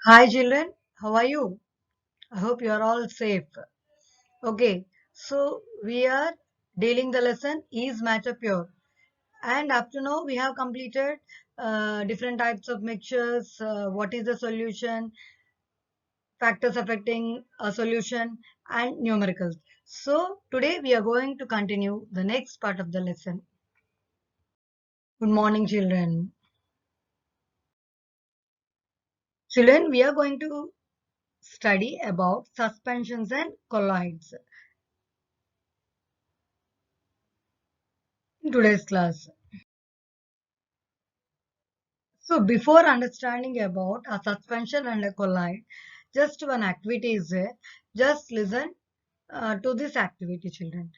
Hi children, how are you? I hope you are all safe. Okay, so we are dealing the lesson is matter pure, and up to now we have completed different types of mixtures, what is the solution, factors affecting a solution, and numericals. So today we are going to continue the next part of the lesson. Good morning children. Children, we are going to study about suspensions and colloids in today's class. So before understanding about a suspension and a colloid, just one activity is there. Just listen to this activity, children,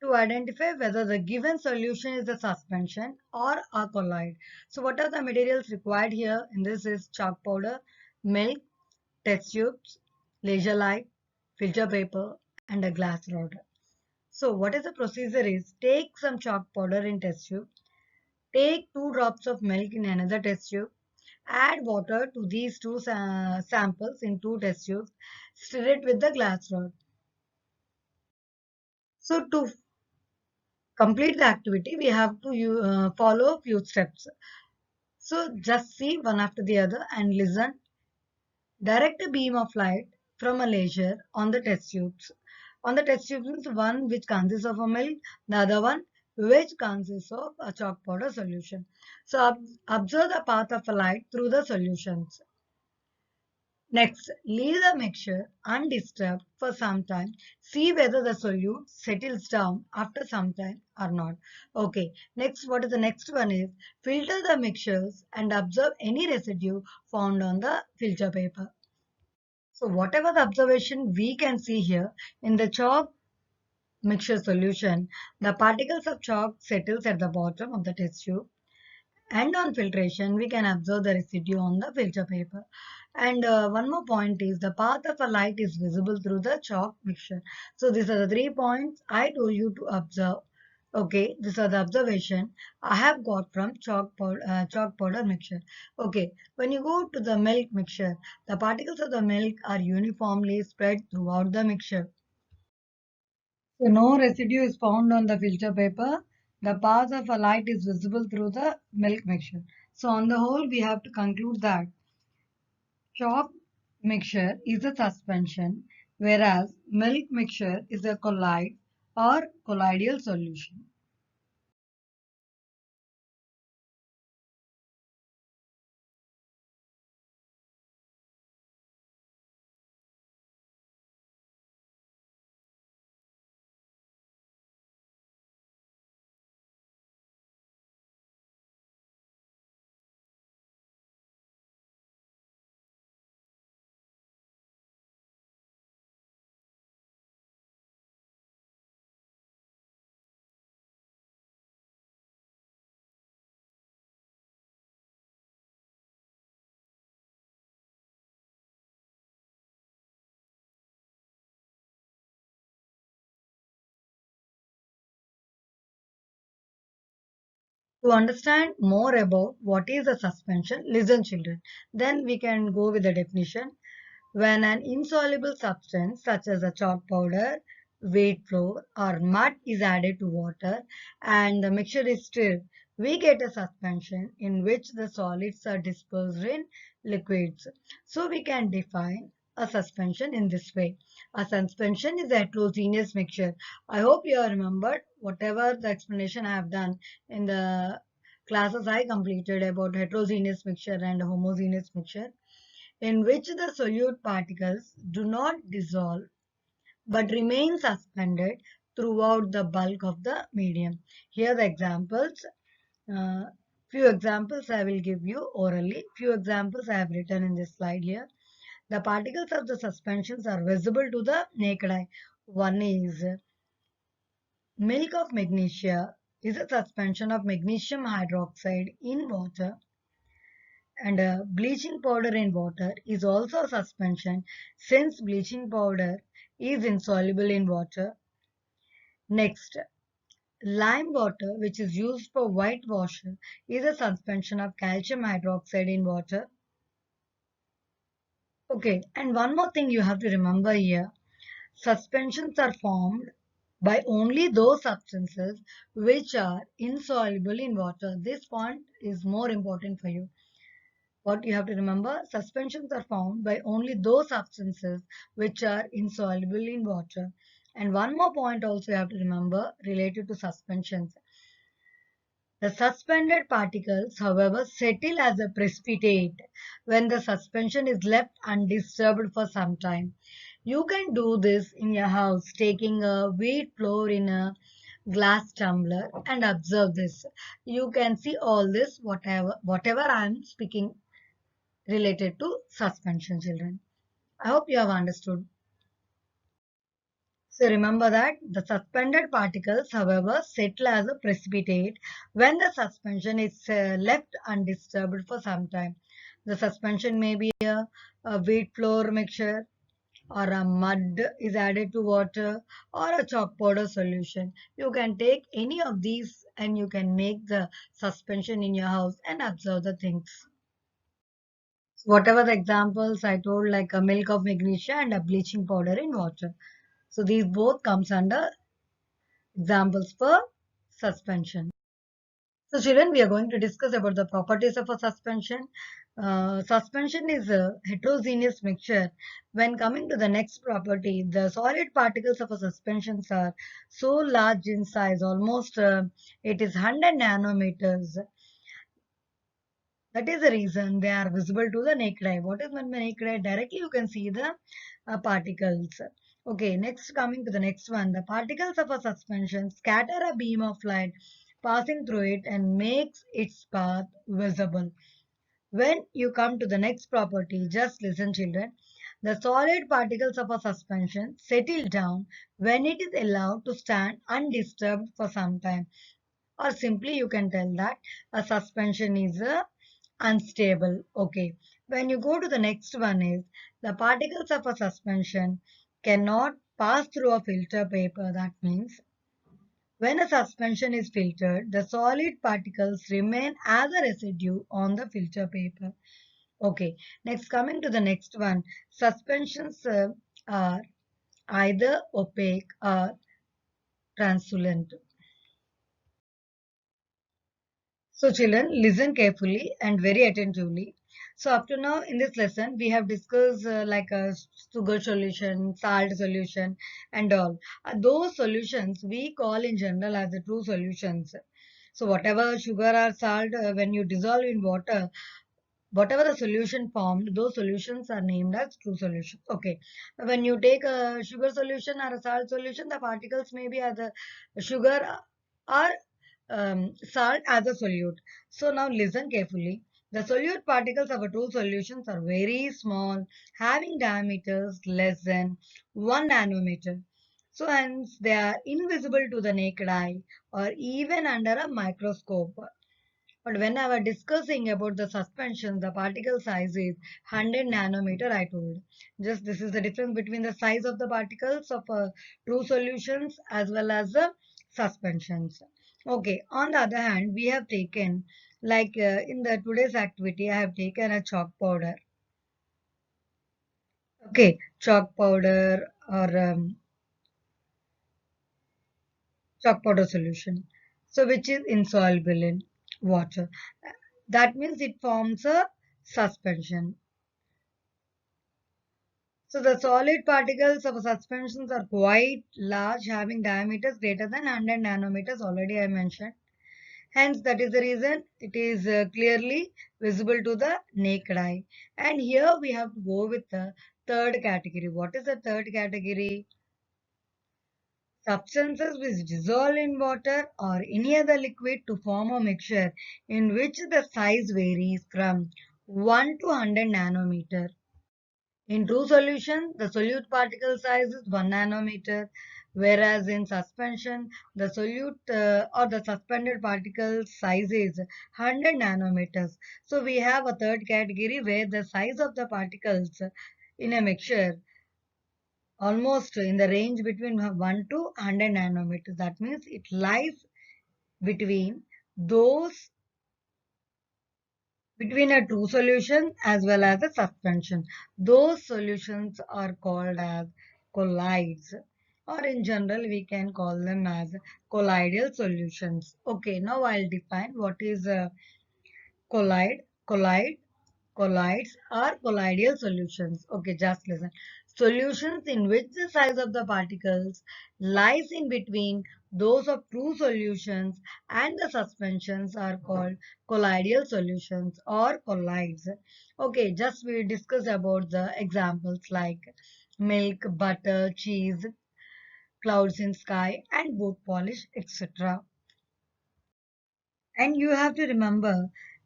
to identify whether the given solution is a suspension or a colloid. So what are the materials required here in this is chalk powder, milk, test tubes, laser light, filter paper, and a glass rod. So what is the procedure is take some chalk powder in test tube, take 2 drops of milk in another test tube. Add water to these two samples in 2 test tubes. Stir it with the glass rod. So to complete the activity, we have to follow a few steps. So just see one after the other and listen. Direct a beam of light from a laser on the test tubes. On the test tubes, one which consists of a milk, the other one which consists of a chalk powder solution. So observe the path of a light through the solutions. Next, leave the mixture undisturbed for some time. See whether the solute settles down after some time or not. Okay, next, what is the next one is filter the mixtures and observe any residue found on the filter paper. So whatever the observation we can see here in the chalk mixture solution, the particles of chalk settles at the bottom of the test tube. And on filtration, we can observe the residue on the filter paper. And one more point is the path of a light is visible through the chalk mixture. So these are the 3 points I told you to observe. Okay, these are the observation I have got from chalk powder mixture. Okay, when you go to the milk mixture, the particles of the milk are uniformly spread throughout the mixture. So no residue is found on the filter paper. The path of a light is visible through the milk mixture. So on the whole, we have to conclude that chalk mixture is a suspension, whereas milk mixture is a colloid or colloidal solution. To understand more about what is a suspension, listen children. Then we can go with the definition. When an insoluble substance such as a chalk powder, wheat flour or mud is added to water and the mixture is stirred, we get a suspension in which the solids are dispersed in liquids. So we can define a suspension in this way. A suspension is a heterogeneous mixture. I hope you have remembered whatever the explanation I have done in the classes I completed about heterogeneous mixture and homogeneous mixture, in which the solute particles do not dissolve but remain suspended throughout the bulk of the medium. Here the examples, uh, few examples I will give you orally, few examples I have written in this slide here. The particles of the suspensions are visible to the naked eye. One is milk of magnesia is a suspension of magnesium hydroxide in water, and bleaching powder in water is also a suspension since bleaching powder is insoluble in water. Next, lime water, which is used for whitewash, is a suspension of calcium hydroxide in water. Okay, and one more thing you have to remember here. Suspensions are formed by only those substances which are insoluble in water. This point is more important for you. What you have to remember, suspensions are formed by only those substances which are insoluble in water. And one more point also you have to remember related to suspensions. The suspended particles, however, settle as a precipitate when the suspension is left undisturbed for some time. You can do this in your house, taking a wheat flour in a glass tumbler and observe this. You can see all this, whatever I am speaking related to suspension, children. I hope you have understood. So remember that the suspended particles, however, settle as a precipitate when the suspension is left undisturbed for some time. The suspension may be a wheat flour mixture, or a mud is added to water, or a chalk powder solution. You can take any of these and you can make the suspension in your house and observe the things. Whatever the examples I told, like a milk of magnesia and a bleaching powder in water. So these both comes under examples for suspension. So children, we are going to discuss about the properties of a suspension. Suspension is a heterogeneous mixture. When coming to the next property, the solid particles of a suspensions are so large in size, almost it is 100 nanometers. That is the reason they are visible to the naked eye. What is meant by naked eye? Directly you can see the particles. Okay, next coming to the next one. The particles of a suspension scatter a beam of light passing through it and makes its path visible. When you come to the next property, just listen children. The solid particles of a suspension settle down when it is allowed to stand undisturbed for some time. Or simply you can tell that a suspension is unstable. Okay. When you go to the next one is the particles of a suspension cannot pass through a filter paper. That means when a suspension is filtered, the solid particles remain as a residue on the filter paper. Okay. Next, coming to the next one, suspensions are either opaque or translucent. So children, listen carefully and very attentively. So up to now in this lesson, we have discussed like a sugar solution, salt solution and all. Those solutions we call in general as the true solutions. So whatever sugar or salt, when you dissolve in water, whatever the solution formed, those solutions are named as true solutions. Okay. When you take a sugar solution or a salt solution, the particles may be either sugar or salt as a solute. So now listen carefully. The solute particles of a true solutions are very small, having diameters less than 1 nanometer. So hence they are invisible to the naked eye or even under a microscope. But when I was discussing about the suspension, the particle size is 100 nanometer, I told. Just this is the difference between the size of the particles of true solutions as well as the suspensions. Okay, on the other hand, we have taken, like in the today's activity, I have taken a chalk powder. Okay, chalk powder or chalk powder solution. So which is insoluble in water. That means it forms a suspension. So the solid particles of suspensions are quite large, having diameters greater than 100 nanometers, already I mentioned. Hence, that is the reason it is clearly visible to the naked eye. And here we have to go with the third category. What is the third category? Substances which dissolve in water or any other liquid to form a mixture in which the size varies from 1 to 100 nanometer. In true solution, the solute particle size is 1 nanometer, whereas in suspension, the solute or the suspended particle size is 100 nanometers. So we have a third category where the size of the particles in a mixture almost in the range between 1 to 100 nanometers. That means it lies between those between a true solution as well as a suspension. Those solutions are called as colloids, or in general we can call them as colloidal solutions. Okay, now I'll define what is a colloid. Colloids are colloidal solutions. Okay, just listen. Solutions in which the size of the particles lies in between those of true solutions and the suspensions are called colloidal solutions or colloids. Okay, just we discuss about the examples like milk, butter, cheese, clouds in sky, and boot polish, etc. And you have to remember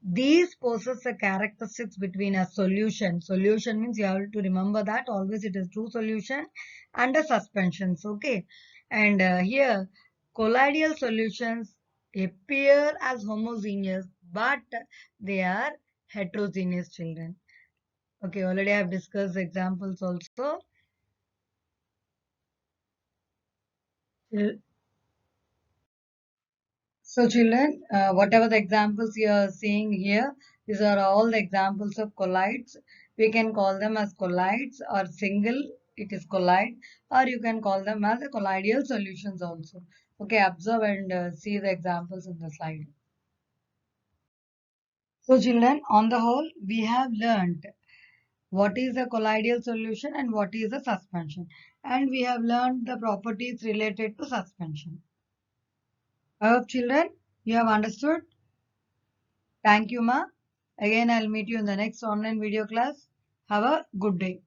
these possess the characteristics between a solution. Solution means you have to remember that always it is true solution and a suspensions. Okay. And here colloidal solutions appear as homogeneous, but they are heterogeneous, children. Okay. Already I have discussed examples also. So children, whatever the examples you are seeing here, these are all the examples of colloids. We can call them as colloids or single, it is colloid, or you can call them as a colloidal solutions also. Okay, observe and see the examples in the slide. So children, on the whole, we have learned what is a colloidal solution and what is a suspension. And we have learned the properties related to suspension. I hope children, you have understood. Thank you, Ma. Again, I'll meet you in the next online video class. Have a good day.